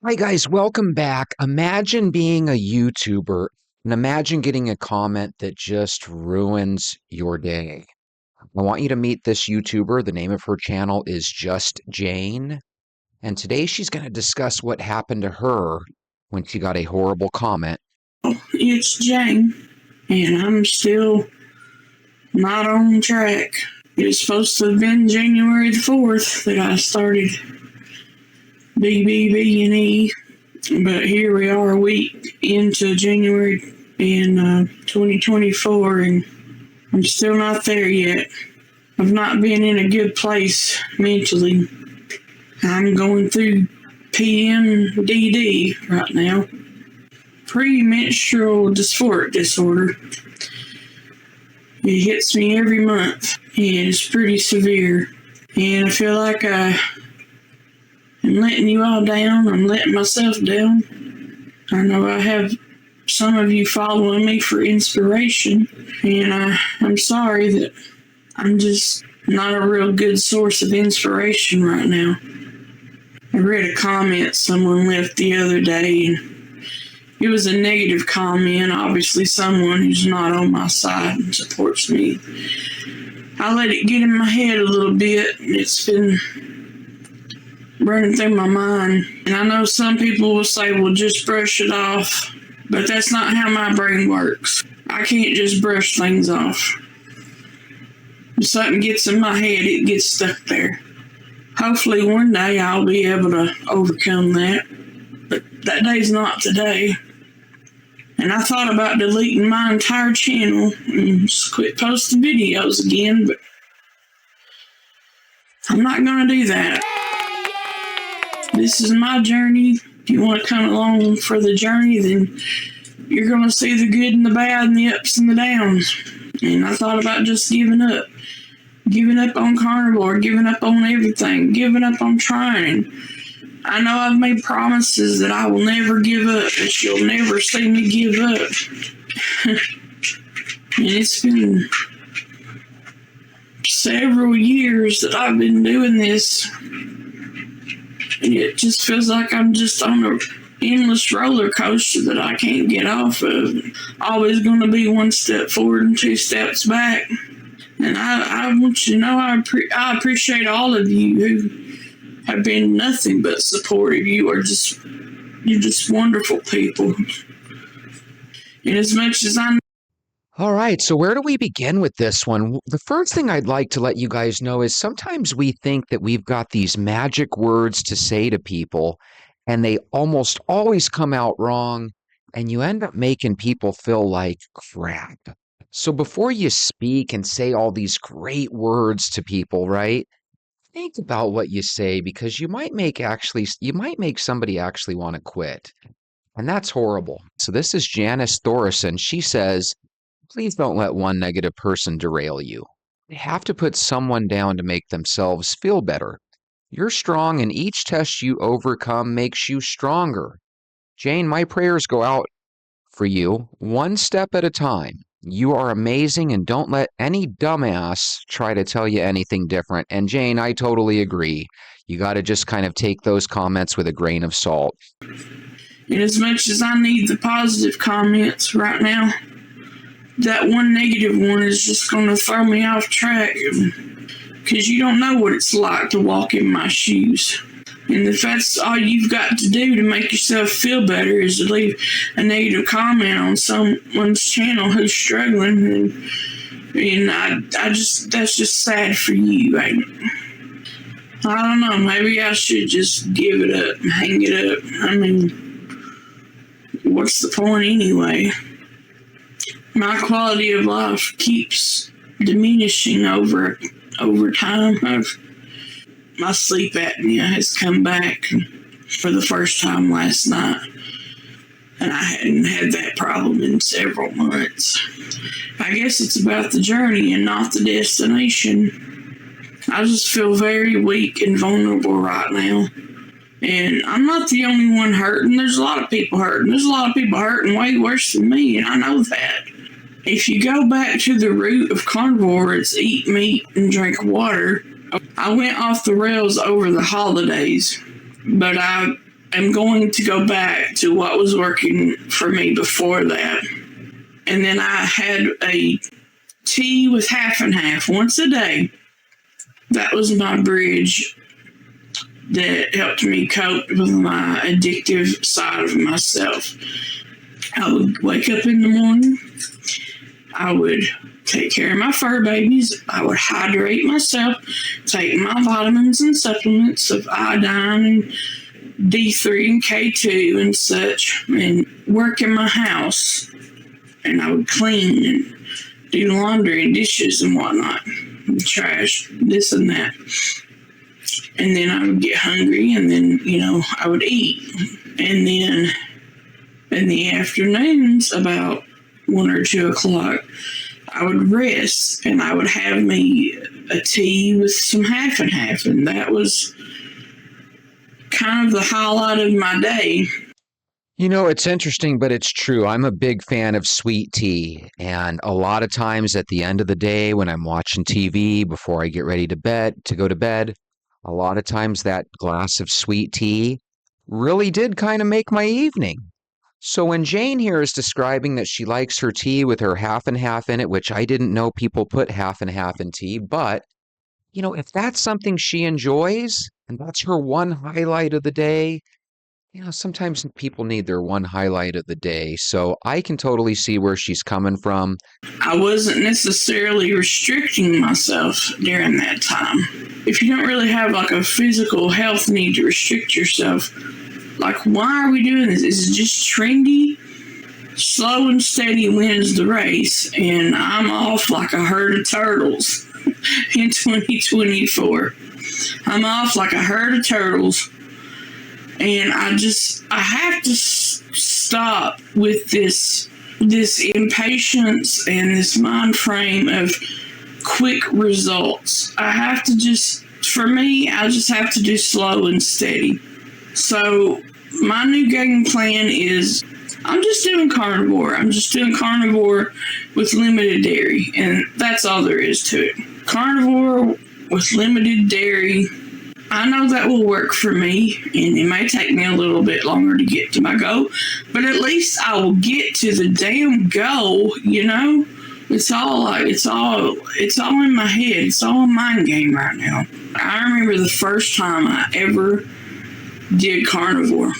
Hi, guys. Welcome back. Imagine being a YouTuber and imagine getting a comment that just ruins your day. I want you to meet this YouTuber. The name of her channel is Just Jane. And today she's going to discuss what happened to her when she got a horrible comment. It's Jane, and I'm still not on track. It was supposed to have been January the 4th that I started BBB&E, but here we are a week into January in 2024, and I'm still not there yet. I've not been in a good place mentally. I'm going through PMDD right now, premenstrual dysphoric disorder. It hits me every month, and it's pretty severe. And I feel like I'm letting you all down. I'm letting myself down. I know I have some of you following me for inspiration, and I'm sorry that I'm just not a real good source of inspiration right now. I read a comment someone left the other day, and it was a negative comment, obviously someone who's not on my side and supports me. I let it get in my head a little bit, and it's been running through my mind. And I know some people will say, well, just brush it off, but that's not how my brain works. I can't just brush things off. If something gets in my head, it gets stuck there. Hopefully one day I'll be able to overcome that, but that day's not today. And I thought about deleting my entire channel and just quit posting videos again, but I'm not going to do that. This is my journey. If you want to come along for the journey, then you're going to see the good and the bad and the ups and the downs. And I thought about just giving up. Giving up on carnivore, giving up on everything, giving up on trying. I know I've made promises that I will never give up, that you'll never see me give up. And it's been several years that I've been doing this. And it just feels like I'm just on an endless roller coaster that I can't get off of. Always going to be one step forward and two steps back. And I want you to know I appreciate all of you who have been nothing but supportive. You're just wonderful people. And as much as I All right, so where do we begin with this one? The first thing I'd like to let you guys know is sometimes we think that we've got these magic words to say to people, and they almost always come out wrong, and you end up making people feel like crap. So before you speak and say all these great words to people, right? Think about what you say because you might make somebody actually want to quit. And that's horrible. So this is Janice Thorison. She says, please don't let one negative person derail you. They have to put someone down to make themselves feel better. You're strong, and each test you overcome makes you stronger. Jane, my prayers go out for you, one step at a time. You are amazing, and don't let any dumbass try to tell you anything different. And Jane, I totally agree. You got to just kind of take those comments with a grain of salt. and as much as I need the positive comments right now, that one negative one is just going to throw me off track. Because you don't know what it's like to walk in my shoes. And if that's all you've got to do to make yourself feel better is to leave a negative comment on someone's channel who's struggling, and I just, that's just sad for you. I don't know, maybe I should just give it up and hang it up. I mean, what's the point anyway? My quality of life keeps diminishing over time. My sleep apnea has come back for the first time last night, and I hadn't had that problem in several months. I guess it's about the journey and not the destination. I just feel very weak and vulnerable right now, and I'm not the only one hurting. There's a lot of people hurting. There's a lot of people hurting way worse than me, and I know that. If you go back to the root of carnivore, it's eat meat and drink water. I went off the rails over the holidays, but I am going to go back to what was working for me before that. And then I had a tea with half and half once a day. That was my bridge that helped me cope with my addictive side of myself. I would wake up in the morning. I would take care of my fur babies. I would hydrate myself, take my vitamins and supplements of iodine and D3 and K2 and such, and work in my house. And I would clean and do laundry and dishes and whatnot, and trash, this and that. And then I would get hungry, and then, I would eat. And then in the afternoons, about 1 or 2 o'clock, I would rest, and I would have me a tea with some half and half, and that was kind of the highlight of my day. It's interesting, but it's true. I'm a big fan of sweet tea. And a lot of times at the end of the day, when I'm watching TV before I get ready to go to bed, a lot of times that glass of sweet tea really did kind of make my evening. So when Jane here is describing that she likes her tea with her half and half in it, which I didn't know people put half and half in tea, but if that's something she enjoys and that's her one highlight of the day, sometimes people need their one highlight of the day. So I can totally see where she's coming from. I wasn't necessarily restricting myself during that time. If you don't really have like a physical health need to restrict yourself, like, why are we doing this? Is it just trendy? Slow and steady wins the race, and I'm off like a herd of turtles in 2024. I'm off like a herd of turtles, and I have to stop with this impatience and this mind frame of quick results. I just have to do slow and steady. So my new game plan is I'm just doing carnivore. I'm just doing carnivore with limited dairy, and that's all there is to it. Carnivore with limited dairy. I know that will work for me, and it may take me a little bit longer to get to my goal, but at least I will get to the damn goal, It's all in my head. It's all a mind game right now. I remember the first time I ever did carnivore.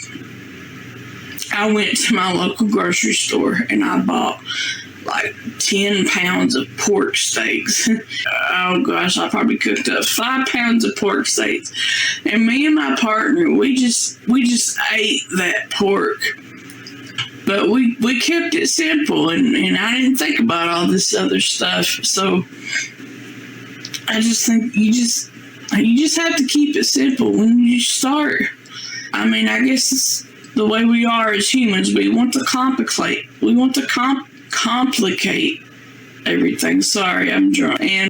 I went to my local grocery store and I bought like 10 pounds of pork steaks. Oh gosh, I probably cooked up 5 pounds of pork steaks. And me and my partner, we just ate that pork. But we kept it simple, and I didn't think about all this other stuff. So I just think you just have to keep it simple when you start. I mean, I guess it's the way we are as humans. We want to complicate. We want to complicate everything. Sorry, I'm drunk. And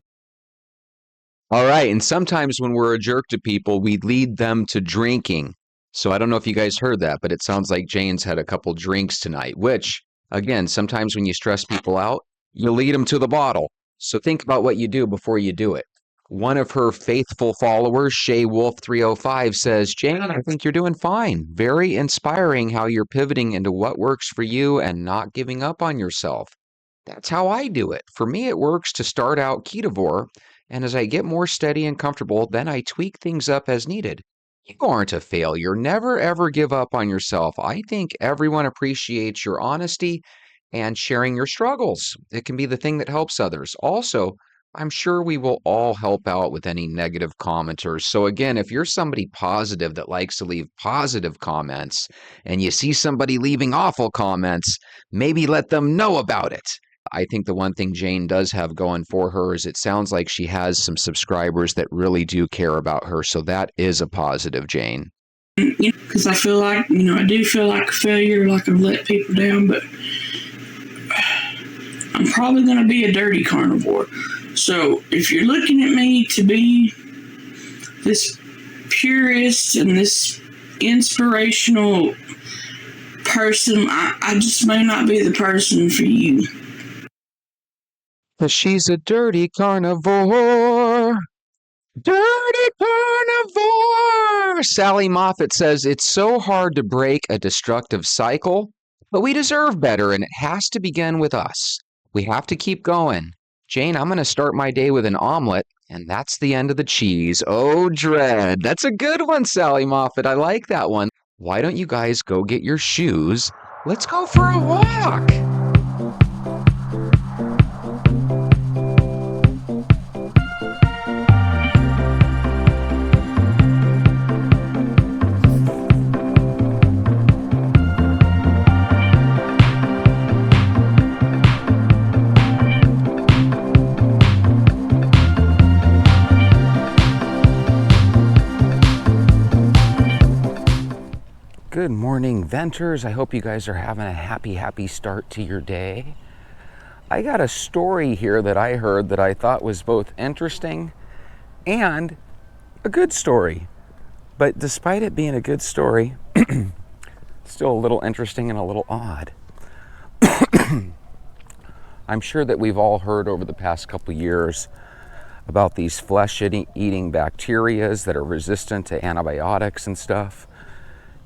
All right. And sometimes when we're a jerk to people, we lead them to drinking. So I don't know if you guys heard that, but it sounds like Jane's had a couple drinks tonight, which, again, sometimes when you stress people out, you lead them to the bottle. So think about what you do before you do it. One of her faithful followers, Shay Wolf 305, says, Jane, I think you're doing fine. Very inspiring how you're pivoting into what works for you and not giving up on yourself. That's how I do it. For me, it works to start out ketovore, and as I get more steady and comfortable, then I tweak things up as needed. You aren't a failure. Never ever give up on yourself. I think everyone appreciates your honesty and sharing your struggles. It can be the thing that helps others. Also, I'm sure we will all help out with any negative commenters. So again, if you're somebody positive that likes to leave positive comments and you see somebody leaving awful comments, maybe let them know about it. I think the one thing Jane does have going for her is it sounds like she has some subscribers that really do care about her. So that is a positive, Jane. because I feel like, I do feel like a failure, like I've let people down, but I'm probably going to be a dirty carnivore. So if you're looking at me to be this purist and this inspirational person, I just may not be the person for you. Cause she's a dirty carnivore. Dirty carnivore. there, Sally Moffat says it's so hard to break a destructive cycle, but we deserve better, and it has to begin with us. We have to keep going. Jane, I'm going to start my day with an omelet, and that's the end of the cheese. Oh, dread. That's a good one, Sally Moffat. I like that one. Why don't you guys go get your shoes? Let's go for a walk. Good morning, Venters. I hope you guys are having a happy start to your day. I got a story here that I heard that I thought was both interesting and a good story. But despite it being a good story, still a little interesting and a little odd. I'm sure that we've all heard over the past couple years about these flesh-eating bacterias that are resistant to antibiotics and stuff.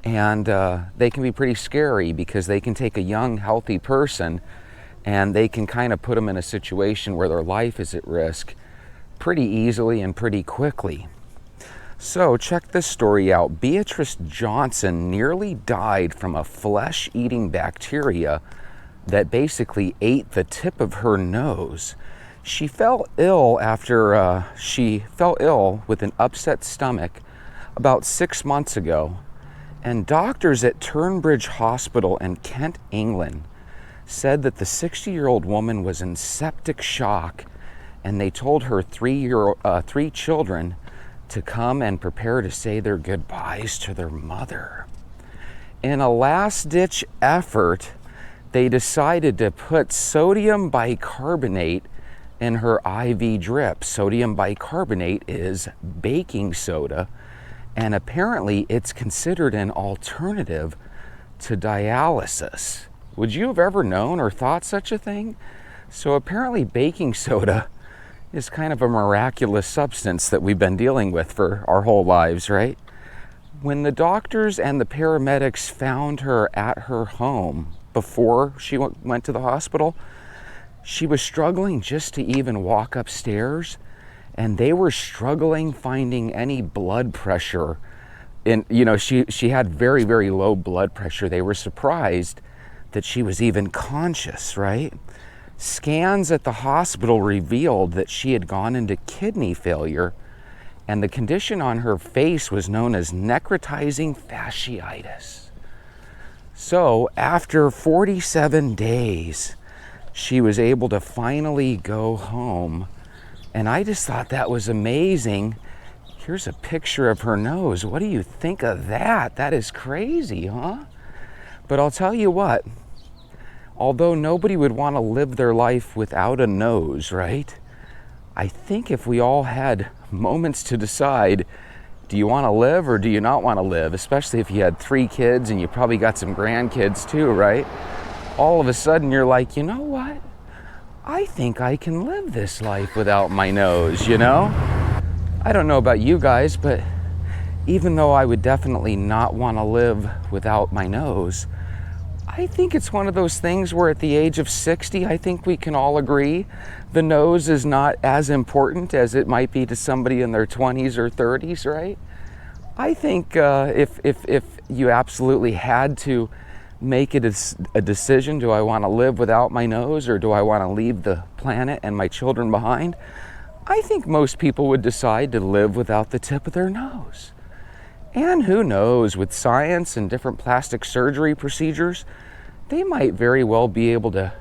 And they can be pretty scary because they can take a young, healthy person and they can kind of put them in a situation where their life is at risk pretty easily and pretty quickly. So check this story out. Beatrice Johnson nearly died from a flesh-eating bacteria that basically ate the tip of her nose. She fell ill with an upset stomach about 6 months ago. And doctors at Turnbridge Hospital in Kent, England, said that the 60-year-old woman was in septic shock, and they told her three children to come and prepare to say their goodbyes to their mother. In a last-ditch effort, they decided to put sodium bicarbonate in her IV drip. Sodium bicarbonate is baking soda, and apparently it's considered an alternative to dialysis. Would you have ever known or thought such a thing? So apparently baking soda is kind of a miraculous substance that we've been dealing with for our whole lives, right? When the doctors and the paramedics found her at her home before she went to the hospital, she was struggling just to even walk upstairs. And they were struggling finding any blood pressure. She had very low blood pressure. They were surprised that she was even conscious, right? Scans at the hospital revealed that she had gone into kidney failure, and the condition on her face was known as necrotizing fasciitis. So after 47 days, she was able to finally go home. And I just thought that was amazing. Here's a picture of her nose. What do you think of that? That is crazy, huh? But I'll tell you what, although nobody would want to live their life without a nose, right? I think if we all had moments to decide, do you want to live or do you not want to live? Especially if you had 3 kids and you probably got some grandkids too, right? All of a sudden you're like, you know what? I think I can live this life without my nose, you know? I don't know about you guys, but even though I would definitely not want to live without my nose, I think it's one of those things where at the age of 60, I think we can all agree the nose is not as important as it might be to somebody in their 20s or 30s, right? I think if you absolutely had to make it a decision, do I want to live without my nose or do I want to leave the planet and my children behind? I think most people would decide to live without the tip of their nose. And who knows, with science and different plastic surgery procedures, they might very well be able to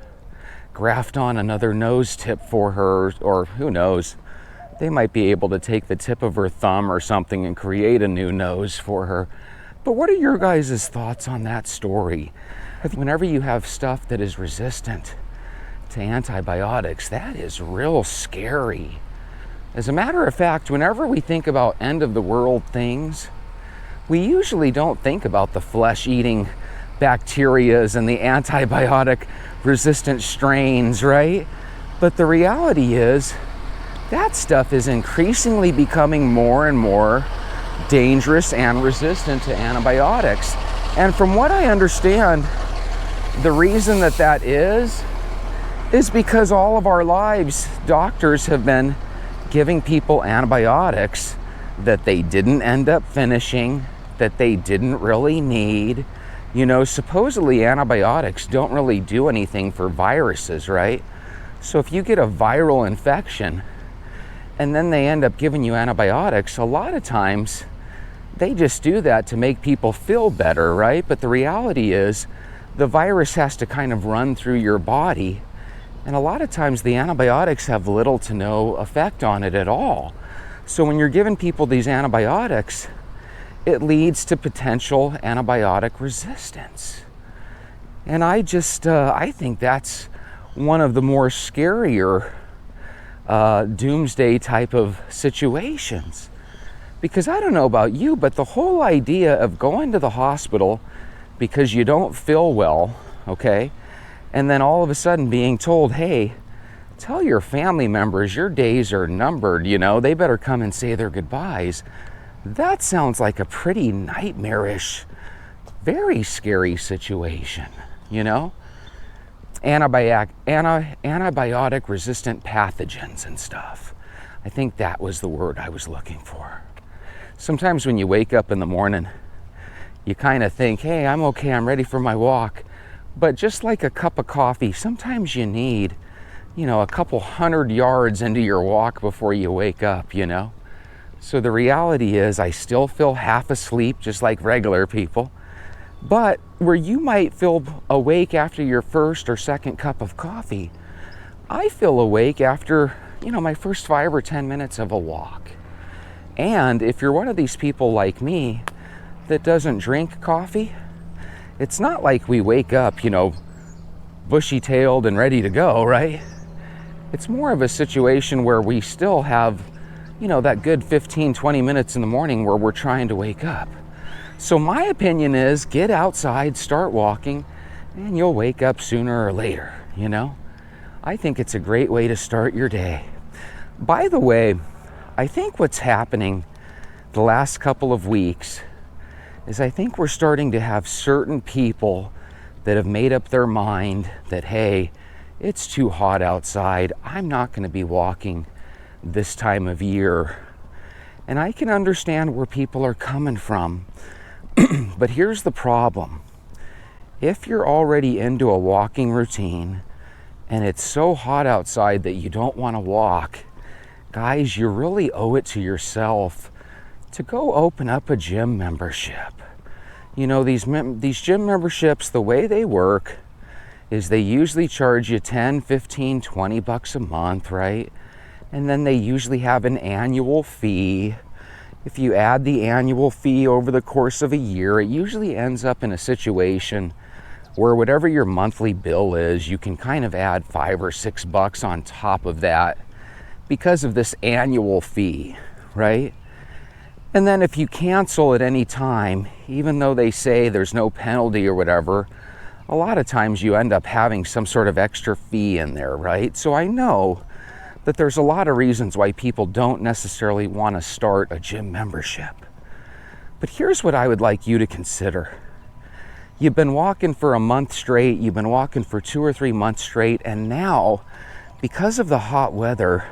graft on another nose tip for her, or who knows, they might be able to take the tip of her thumb or something and create a new nose for her. But what are your guys' thoughts on that story? Whenever you have stuff that is resistant to antibiotics, that is real scary. As a matter of fact, whenever we think about end of the world things, we usually don't think about the flesh-eating bacterias and the antibiotic resistant strains, right? But the reality is that stuff is increasingly becoming more and more dangerous and resistant to antibiotics. And from what I understand, the reason that is because all of our lives, doctors have been giving people antibiotics that they didn't end up finishing, that they didn't really need. You know, supposedly antibiotics don't really do anything for viruses, right? So if you get a viral infection and then they end up giving you antibiotics, a lot of times they just do that to make people feel better, right? But the reality is the virus has to kind of run through your body, and a lot of times the antibiotics have little to no effect on it at all. So when you're giving people these antibiotics, it leads to potential antibiotic resistance. And I think that's one of the more scarier doomsday type of situations. Because I don't know about you, but the whole idea of going to the hospital because you don't feel well, okay, and then all of a sudden being told, hey, tell your family members your days are numbered, you know, they better come and say their goodbyes. That sounds like a pretty nightmarish, very scary situation, you know? Antibiotic resistant pathogens and stuff. I think that was the word I was looking for. Sometimes when you wake up in the morning, you kind of think, hey, I'm okay, I'm ready for my walk. But just like a cup of coffee, sometimes you need, you know, a couple 100 yards into your walk before you wake up, you know? So the reality is I still feel half asleep, just like regular people. But where you might feel awake after your first or second cup of coffee, I feel awake after, you know, my first 5 or 10 minutes of a walk. And if you're one of these people like me that doesn't drink coffee, it's not like we wake up, you know, bushy-tailed and ready to go, right? It's more of a situation where we still have, you know, that good 15, 20 minutes in the morning where we're trying to wake up. So my opinion is get outside, start walking, and you'll wake up sooner or later, you know? I think it's a great way to start your day. By the way, I think what's happening the last couple of weeks is I think we're starting to have certain people that have made up their mind that, hey, it's too hot outside. I'm not going to be walking this time of year. And I can understand where people are coming from. But here's the problem. If you're already into a walking routine and it's so hot outside that you don't want to walk, guys, you really owe it to yourself to go open up a gym membership. You know, these gym memberships, the way they work is they usually charge you 10, 15, 20 bucks a month, right? And then they usually have an annual fee. If you add the annual fee over the course of a year, it usually ends up in a situation where whatever your monthly bill is, you can kind of add 5 or 6 bucks on top of that because of this annual fee, right? And then if you cancel at any time, even though they say there's no penalty or whatever, a lot of times you end up having some sort of extra fee in there, right? So I know that there's a lot of reasons why people don't necessarily want to start a gym membership. But here's what I would like you to consider. You've been walking for a month straight, you've been walking for 2 or 3 months straight, and now, because of the hot weather,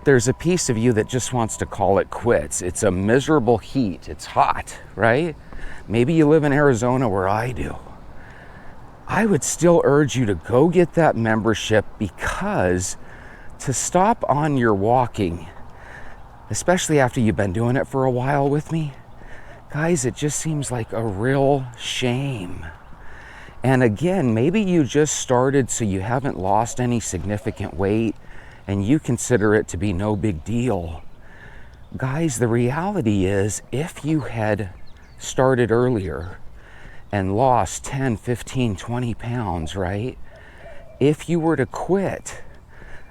there's a piece of you that just wants to call it quits. It's a miserable heat. It's hot, right? Maybe you live in Arizona where I do. I would still urge you to go get that membership, because to stop on your walking, especially after you've been doing it for a while with me, guys, it just seems like a real shame. And again, maybe you just started so you haven't lost any significant weight and you consider it to be no big deal. Guys, the reality is, if you had started earlier and lost 10, 15, 20 pounds, right? If you were to quit,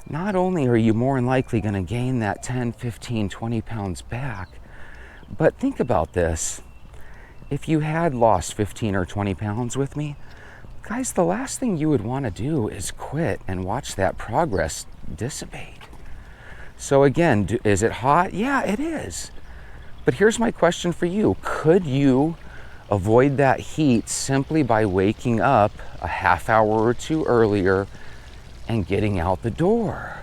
not only are you more than likely going to gain that 10, 15, 20 pounds back, but think about this. If you had lost 15 or 20 pounds with me, guys, the last thing you would want to do is quit and watch that progress dissipate. So again, is it hot? Yeah, it is. But here's my question for you. Could you avoid that heat simply by waking up a half hour or two earlier and getting out the door?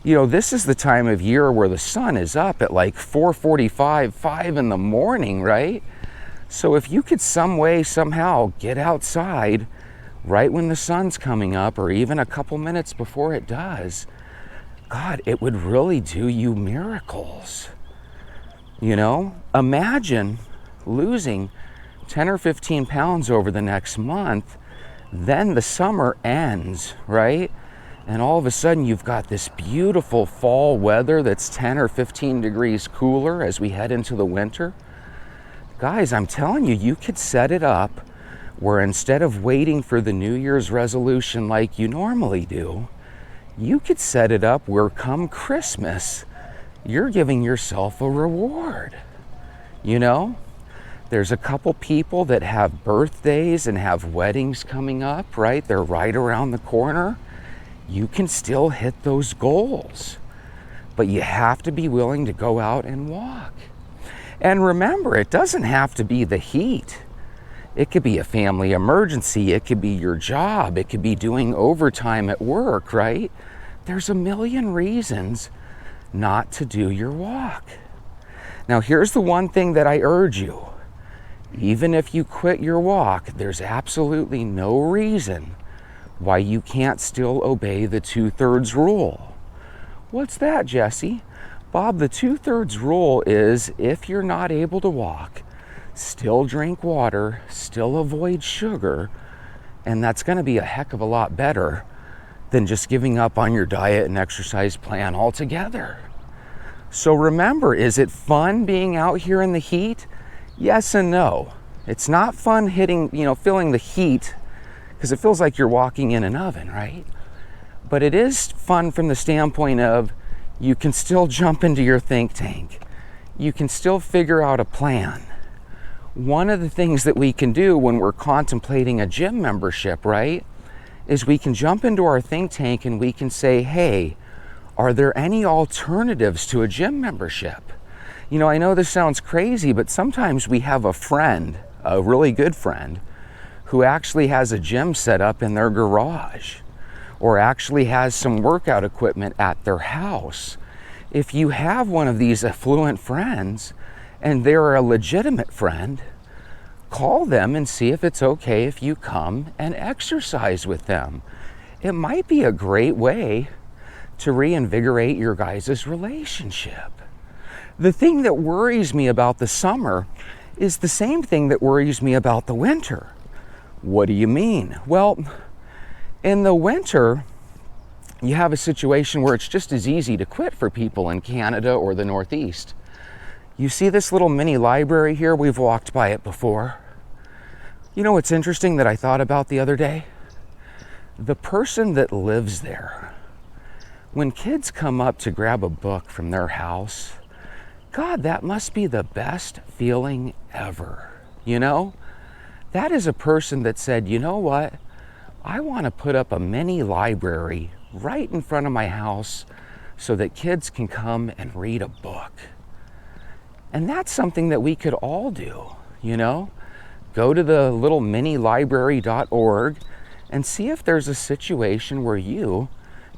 You know, this is the time of year where the sun is up at like 4:45, 5 in the morning, right? So if you could some way, somehow get outside right when the sun's coming up, or even a couple minutes before it does, God, it would really do you miracles. You know, imagine losing 10 or 15 pounds over the next month, then the summer ends, right? And all of a sudden you've got this beautiful fall weather that's 10 or 15 degrees cooler as we head into the winter. Guys, I'm telling you, you could set it up where instead of waiting for the New Year's resolution like you normally do, you could set it up where come Christmas, you're giving yourself a reward. You know, there's a couple people that have birthdays and have weddings coming up, right? They're right around the corner. You can still hit those goals, but you have to be willing to go out and walk. And remember, it doesn't have to be the heat. It could be a family emergency. It could be your job. It could be doing overtime at work, right? There's a million reasons not to do your walk. Now, here's the one thing that I urge you. Even if you quit your walk, there's absolutely no reason why you can't still obey the 2/3 rule. What's that, Jesse? Bob, the 2/3 rule is if you're not able to walk, still drink water, still avoid sugar, and that's going to be a heck of a lot better than just giving up on your diet and exercise plan altogether. So remember, is it fun being out here in the heat? Yes and no. It's not fun feeling the heat because it feels like you're walking in an oven, right? But it is fun from the standpoint of you can still jump into your think tank. You can still figure out a plan. One of the things that we can do when we're contemplating a gym membership, right, is we can jump into our think tank and we can say, hey, are there any alternatives to a gym membership? You know, I know this sounds crazy, but sometimes we have a friend, a really good friend, who actually has a gym set up in their garage, or actually has some workout equipment at their house. If you have one of these affluent friends and they're a legitimate friend, call them and see if it's okay if you come and exercise with them. It might be a great way to reinvigorate your guys' relationship. The thing that worries me about the summer is the same thing that worries me about the winter. What do you mean? Well, in the winter, you have a situation where it's just as easy to quit for people in Canada or the Northeast. You see this little mini library here? We've walked by it before. You know what's interesting that I thought about the other day? The person that lives there, when kids come up to grab a book from their house, God, that must be the best feeling ever. You know? That is a person that said, you know what? I want to put up a mini library right in front of my house so that kids can come and read a book. And that's something that we could all do, you know? Go to the little minilibrary.org and see if there's a situation where you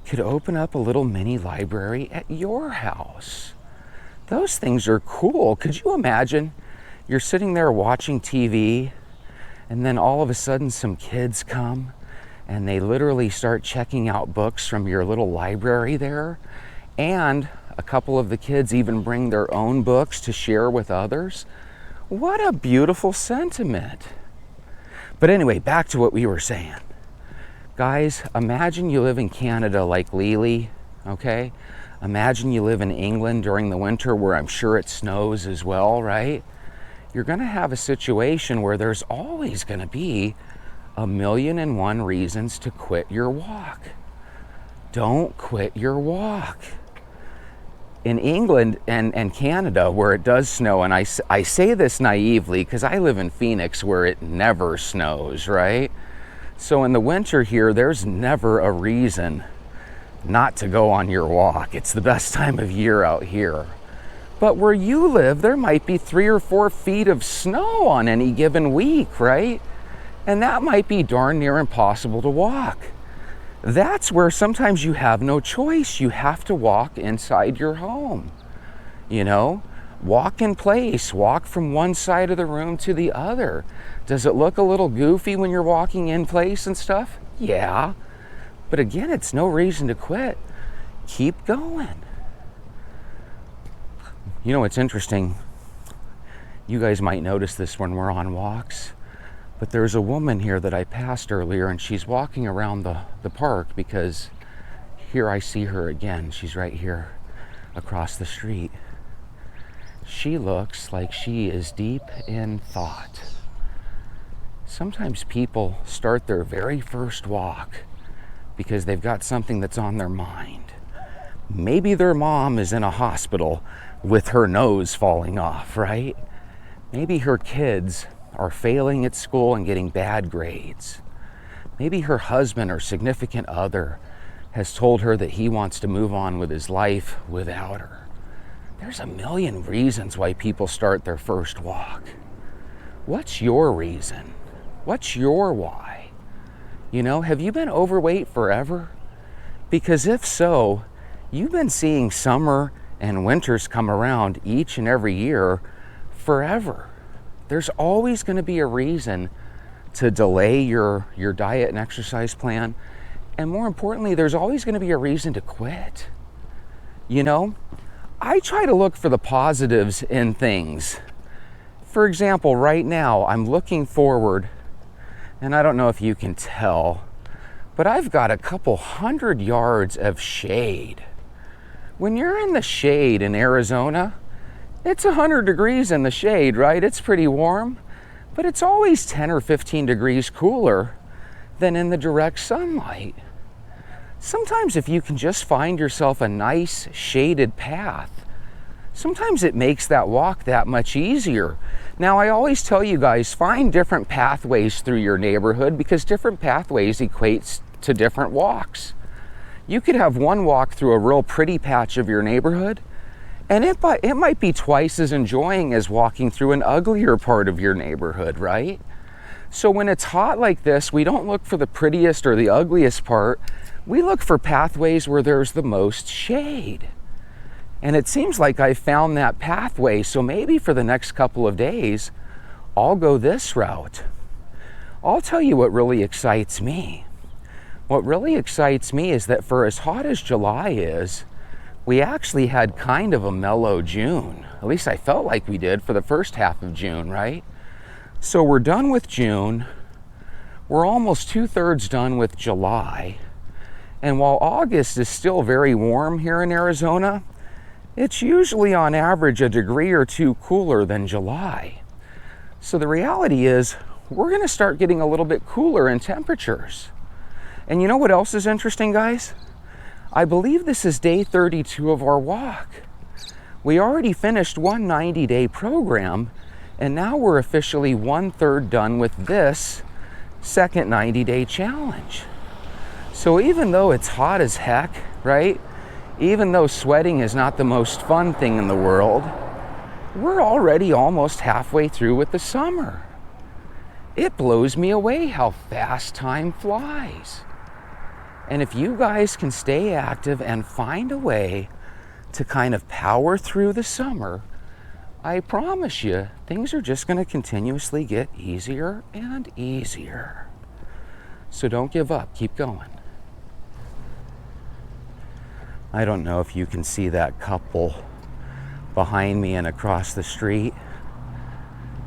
could open up a little mini library at your house. Those things are cool. Could you imagine you're sitting there watching TV and then all of a sudden some kids come and they literally start checking out books from your little library there, and a couple of the kids even bring their own books to share with others? What a beautiful sentiment. But anyway, back to what we were saying. Guys, imagine you live in Canada like Lily, okay? Imagine you live in England during the winter where I'm sure it snows as well, right? You're gonna have a situation where there's always gonna be 1,000,001 reasons to quit your walk. Don't quit your walk. In England and Canada, where it does snow, and I say this naively because I live in Phoenix where it never snows, right? So in the winter here, there's never a reason not to go on your walk. It's the best time of year out here. But where you live, there might be 3 or 4 feet of snow on any given week, right? And that might be darn near impossible to walk. That's where sometimes you have no choice. You have to walk inside your home. You know, walk in place, walk from one side of the room to the other. Does it look a little goofy when you're walking in place and stuff? Yeah. But again, it's no reason to quit. Keep going. You know, it's interesting. You guys might notice this when we're on walks. But there's a woman here that I passed earlier, and she's walking around the park because here I see her again. She's right here across the street. She looks like she is deep in thought. Sometimes people start their very first walk because they've got something that's on their mind. Maybe their mom is in a hospital with her nose falling off, right? Maybe her kids are failing at school and getting bad grades. Maybe her husband or significant other has told her that he wants to move on with his life without her. There's a million reasons why people start their first walk. What's your reason? What's your why? You know, have you been overweight forever? Because if so, you've been seeing summer and winters come around each and every year forever. There's always going to be a reason to delay your diet and exercise plan. And more importantly, there's always going to be a reason to quit. You know, I try to look for the positives in things. For example, right now, I'm looking forward, and I don't know if you can tell, but I've got a couple 100 yards of shade. When you're in the shade in Arizona, it's 100 degrees in the shade, right? It's pretty warm, but it's always 10 or 15 degrees cooler than in the direct sunlight. Sometimes if you can just find yourself a nice shaded path, sometimes it makes that walk that much easier. Now, I always tell you guys, find different pathways through your neighborhood because different pathways equates to different walks. You could have one walk through a real pretty patch of your neighborhood, and it might be twice as enjoying as walking through an uglier part of your neighborhood, right? So when it's hot like this, we don't look for the prettiest or the ugliest part. We look for pathways where there's the most shade. And it seems like I found that pathway, so maybe for the next couple of days, I'll go this route. I'll tell you what really excites me. What really excites me is that for as hot as July is, we actually had kind of a mellow June. At least I felt like we did for the first half of June, right? So we're done with June. We're almost 2/3 done with July. And while August is still very warm here in Arizona, it's usually on average a degree or two cooler than July. So the reality is we're going to start getting a little bit cooler in temperatures. And you know what else is interesting, guys? I believe this is day 32 of our walk. We already finished one 90-day program, and now we're officially 1/3 done with this second 90-day challenge. So even though it's hot as heck, right? Even though sweating is not the most fun thing in the world, we're already almost halfway through with the summer. It blows me away how fast time flies. And if you guys can stay active and find a way to kind of power through the summer, I promise you, things are just going to continuously get easier and easier. So don't give up, keep going. I don't know if you can see that couple behind me and across the street,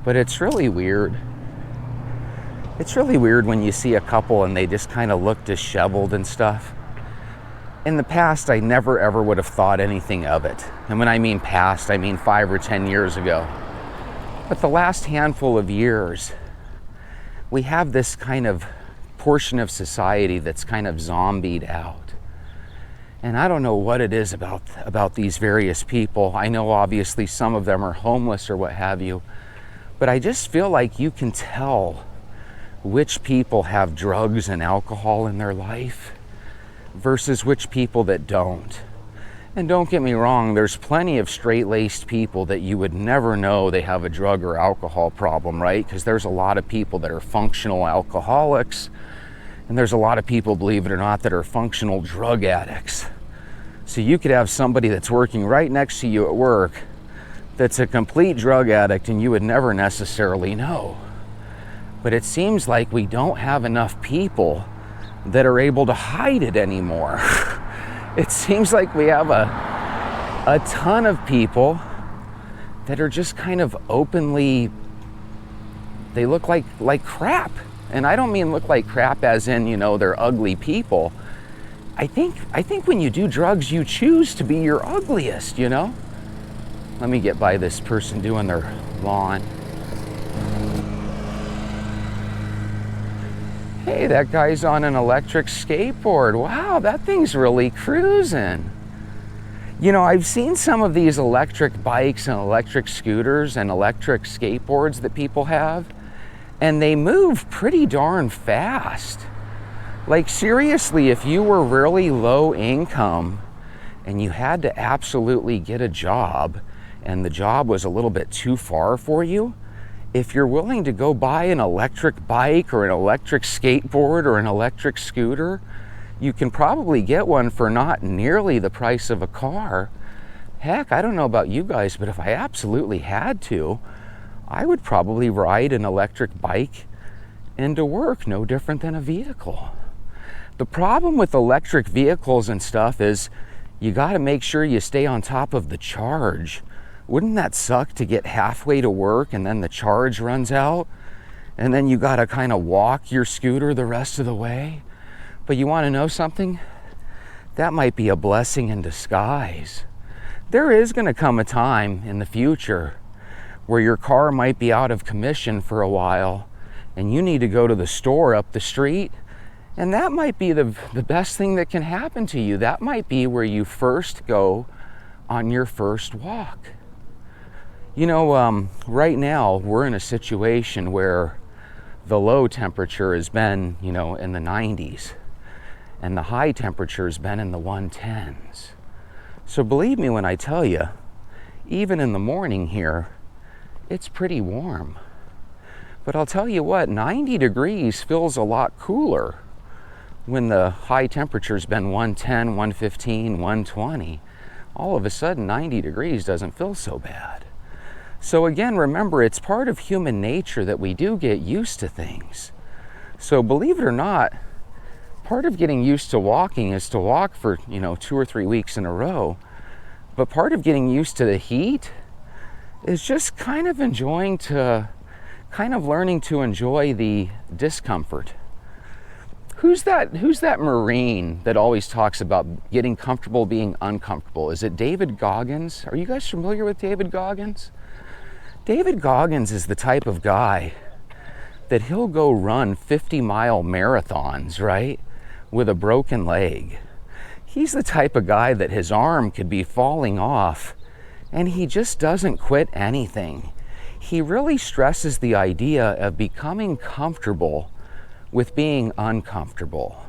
but it's really weird. It's really weird when you see a couple and they just kind of look disheveled and stuff. In the past, I never ever would have thought anything of it. And when I mean past, I mean 5 or 10 years ago. But the last handful of years, we have this kind of portion of society that's kind of zombied out. And I don't know what it is about these various people. I know obviously some of them are homeless or what have you, but I just feel like you can tell which people have drugs and alcohol in their life versus which people that don't. And don't get me wrong, there's plenty of straight-laced people that you would never know they have a drug or alcohol problem, right? Because there's a lot of people that are functional alcoholics, and there's a lot of people, believe it or not, that are functional drug addicts. So you could have somebody that's working right next to you at work that's a complete drug addict and you would never necessarily know. But it seems like we don't have enough people that are able to hide it anymore. It seems like we have a ton of people that are just kind of openly, they look like crap. And I don't mean look like crap as in, you know, they're ugly people. I think when you do drugs, you choose to be your ugliest, you know? Let me get by this person doing their lawn. Hey, that guy's on an electric skateboard. Wow, that thing's really cruising. You know, I've seen some of these electric bikes and electric scooters and electric skateboards that people have, and they move pretty darn fast. Like seriously, if you were really low income and you had to absolutely get a job and the job was a little bit too far for you, if you're willing to go buy an electric bike or an electric skateboard or an electric scooter, you can probably get one for not nearly the price of a car. Heck, I don't know about you guys, but if I absolutely had to, I would probably ride an electric bike into work, no different than a vehicle. The problem with electric vehicles and stuff is you got to make sure you stay on top of the charge. Wouldn't that suck to get halfway to work and then the charge runs out and then you got to kind of walk your scooter the rest of the way? But you want to know something? That might be a blessing in disguise. There is going to come a time in the future where your car might be out of commission for a while and you need to go to the store up the street, and that might be the best thing that can happen to you. That might be where you first go on your first walk. You know, right now we're in a situation where the low temperature has been, you know, in the 90s and the high temperature has been in the 110s. So believe me when I tell you, even in the morning here, it's pretty warm. But I'll tell you what, 90 degrees feels a lot cooler when the high temperature's been 110, 115, 120. All of a sudden, 90 degrees doesn't feel so bad. So again, remember, it's part of human nature that we do get used to things. So believe it or not, part of getting used to walking is to walk for, you know, 2 or 3 weeks in a row. But part of getting used to the heat is just kind of learning to enjoy the discomfort. Who's that Marine that always talks about getting comfortable being uncomfortable? Is it David Goggins? Are you guys familiar with David Goggins? David Goggins is the type of guy that he'll go run 50-mile marathons, right, with a broken leg. He's the type of guy that his arm could be falling off and he just doesn't quit anything. He really stresses the idea of becoming comfortable with being uncomfortable.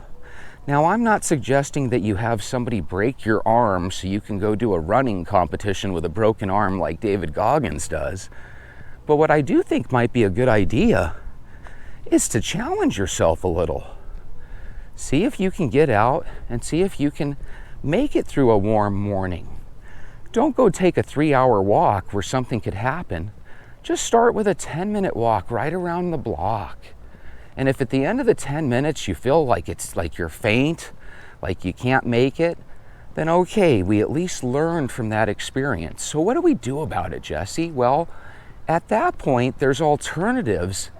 Now, I'm not suggesting that you have somebody break your arm so you can go do a running competition with a broken arm like David Goggins does. But what I do think might be a good idea is to challenge yourself a little. See if you can get out and see if you can make it through a warm morning. Don't go take a 3-hour walk where something could happen. Just start with a 10-minute walk right around the block. And if at the end of the 10 minutes you feel like it's like you're faint, like you can't make it, then okay, we at least learned from that experience. So what do we do about it, Jesse? Well, at that point, there's alternatives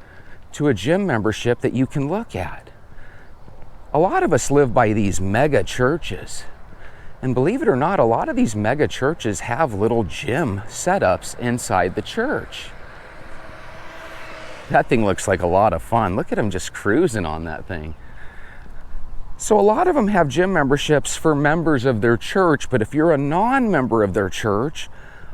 to a gym membership that you can look at. A lot of us live by these mega churches. And believe it or not, a lot of these mega churches have little gym setups inside the church. That thing looks like a lot of fun. Look at him just cruising on that thing. So a lot of them have gym memberships for members of their church, but if you're a non-member of their church,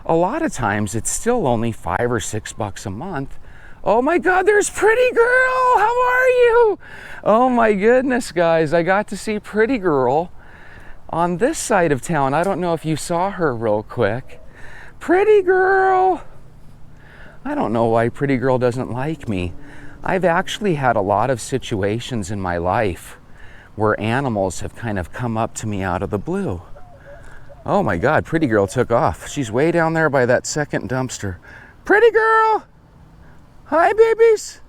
a lot of times it's still only $5 or $6 a month. Oh my God, there's Pretty Girl! How are you? Oh my goodness, guys, I got to see Pretty Girl On this side of town, I don't know if you saw her real quick. Pretty girl! I don't know why Pretty Girl doesn't like me. I've actually had a lot of situations in my life where animals have kind of come up to me out of the blue. Oh my God, Pretty Girl took off. She's way down there by that second dumpster. Pretty Girl! Hi, babies!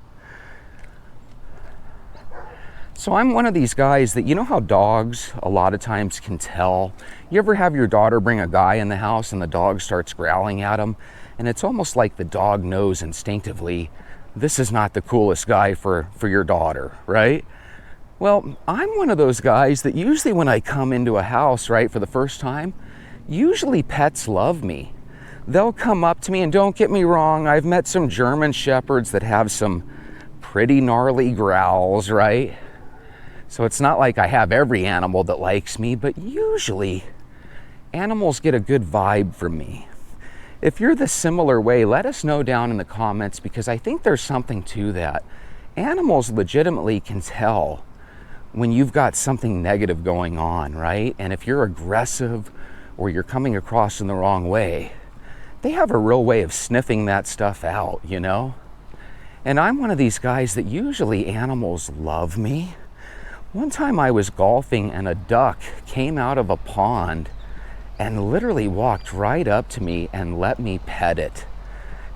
So I'm one of these guys that, you know how dogs a lot of times can tell? You ever have your daughter bring a guy in the house and the dog starts growling at him? And it's almost like the dog knows instinctively, this is not the coolest guy for your daughter, right? Well, I'm one of those guys that usually when I come into a house, right, for the first time, usually pets love me. They'll come up to me, and don't get me wrong, I've met some German Shepherds that have some pretty gnarly growls, right? So it's not like I have every animal that likes me, but usually animals get a good vibe from me. If you're the similar way, let us know down in the comments, because I think there's something to that. Animals legitimately can tell when you've got something negative going on, right? And if you're aggressive or you're coming across in the wrong way, they have a real way of sniffing that stuff out, you know? And I'm one of these guys that usually animals love me. One time I was golfing and a duck came out of a pond and literally walked right up to me and let me pet it.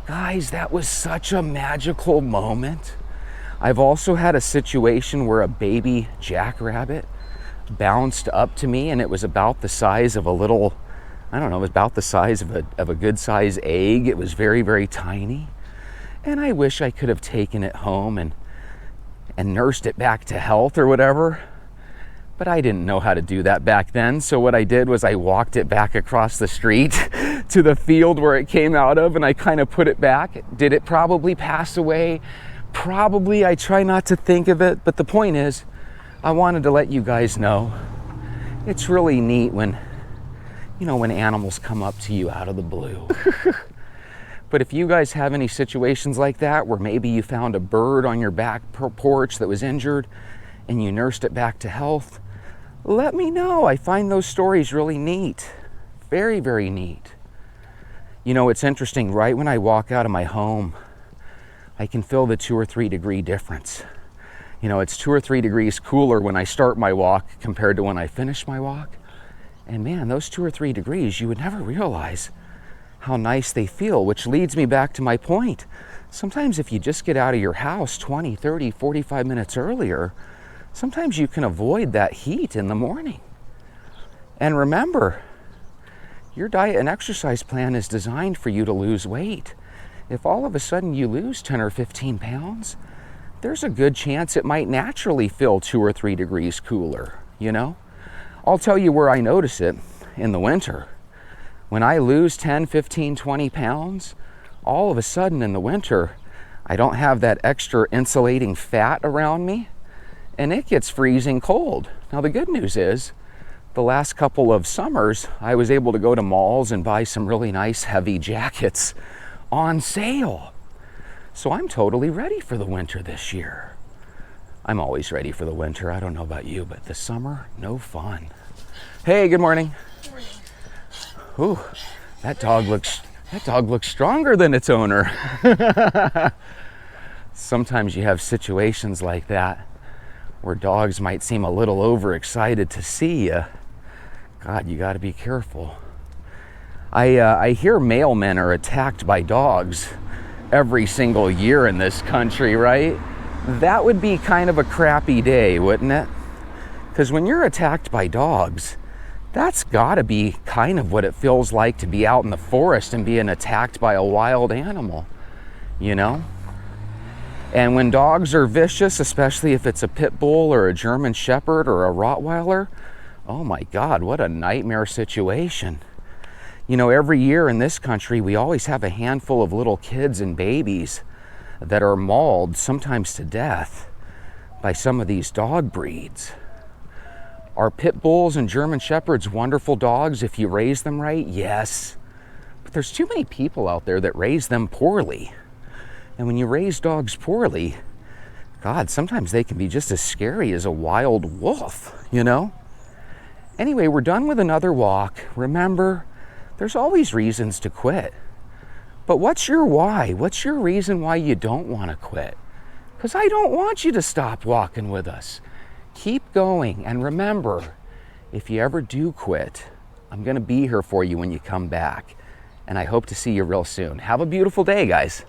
Guys, that was such a magical moment. I've also had a situation where a baby jackrabbit bounced up to me, and it was about the size of a little, I don't know, it was about the size of a good size egg. It was very, very tiny. And I wish I could have taken it home and nursed it back to health or whatever. But I didn't know how to do that back then. So what I did was I walked it back across the street to the field where it came out of, and I kind of put it back. Did it probably pass away? Probably. I try not to think of it. But the point is, I wanted to let you guys know it's really neat when, you know, when animals come up to you out of the blue. But if you guys have any situations like that, where maybe you found a bird on your back porch that was injured and you nursed it back to health, let me know. I find those stories really neat. Very, very neat. You know, it's interesting, right when I walk out of my home, I can feel the 2 or 3 degree difference. You know, it's 2 or 3 degrees cooler when I start my walk compared to when I finish my walk. And man, those 2 or 3 degrees, you would never realize how nice they feel, which leads me back to my point. Sometimes if you just get out of your house 20, 30, 45 minutes earlier, sometimes you can avoid that heat in the morning. And remember, your diet and exercise plan is designed for you to lose weight. If all of a sudden you lose 10 or 15 pounds, there's a good chance it might naturally feel 2 or 3 degrees cooler, you know? I'll tell you where I notice it in the winter. When I lose 10, 15, 20 pounds, all of a sudden in the winter, I don't have that extra insulating fat around me, and it gets freezing cold. Now the good news is, the last couple of summers, I was able to go to malls and buy some really nice heavy jackets on sale. So I'm totally ready for the winter this year. I'm always ready for the winter. I don't know about you, but the summer, no fun. Hey, good morning. Good morning. Ooh, that dog looks stronger than its owner. Sometimes you have situations like that where dogs might seem a little overexcited to see you. God, you got to be careful. I hear mailmen are attacked by dogs every single year in this country, right? That would be kind of a crappy day, wouldn't it? Because when you're attacked by dogs, that's got to be kind of what it feels like to be out in the forest and being attacked by a wild animal, you know? And when dogs are vicious, especially if it's a pit bull or a German Shepherd or a Rottweiler, oh my God, what a nightmare situation. You know, every year in this country, we always have a handful of little kids and babies that are mauled, sometimes to death, by some of these dog breeds. Are pit bulls and German Shepherds wonderful dogs if you raise them right? Yes. But there's too many people out there that raise them poorly. And when you raise dogs poorly, God, sometimes they can be just as scary as a wild wolf, you know? Anyway, we're done with another walk. Remember, there's always reasons to quit. But what's your why? What's your reason why you don't want to quit? Because I don't want you to stop walking with us. Keep going, and remember, if you ever do quit, I'm going to be here for you when you come back. And I hope to see you real soon. Have a beautiful day, guys.